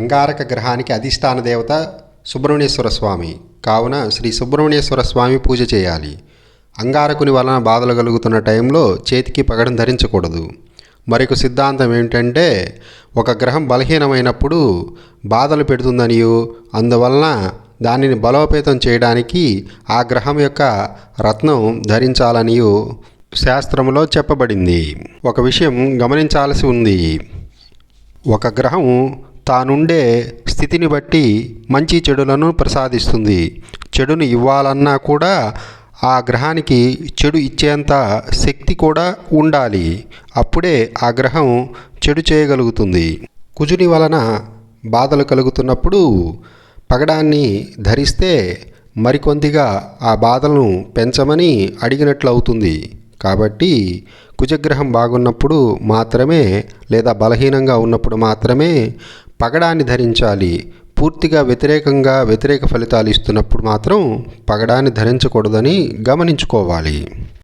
అంగారక గ్రహానికి అధిష్టాన దేవత సుబ్రహ్మణ్యేశ్వర స్వామి. కావున శ్రీ సుబ్రహ్మణ్యేశ్వర స్వామి పూజ చేయాలి. అంగారకుని వలన బాధలు కలుగుతున్న టైంలో చేతికి పగడం ధరించకూడదు. మరొక సిద్ధాంతం ఏమిటంటే, ఒక గ్రహం బలహీనమైనప్పుడు బాధలు పెడుతుందనియో, అందువలన దానిని బలోపేతం చేయడానికి ఆ గ్రహం యొక్క రత్నం ధరించాలనియో శాస్త్రంలో చెప్పబడింది. ఒక విషయం గమనించాల్సి ఉంది. ఒక గ్రహం తానుండే స్థితిని బట్టి మంచి చెడులను ప్రసాదిస్తుంది. చెడును ఇవ్వాలన్నా కూడా ఆ గ్రహానికి చెడు ఇచ్చేంత శక్తి కూడా ఉండాలి. అప్పుడే ఆ గ్రహం చెడు చేయగలుగుతుంది. కుజుని వలన బాధలు కలుగుతున్నప్పుడు పగడాన్ని ధరిస్తే మరికొందిగా ఆ బాధలను పెంచమని అడిగినట్లు అవుతుంది. కాబట్టి కుజగ్రహం బాగున్నప్పుడు మాత్రమే లేదా బలహీనంగా ఉన్నప్పుడు మాత్రమే పగడాన్ని ధరించాలి. పూర్తిగా వ్యతిరేక ఫలితాలు ఇస్తున్నప్పుడు మాత్రం పగడాన్ని ధరించకూడదని గమనించుకోవాలి.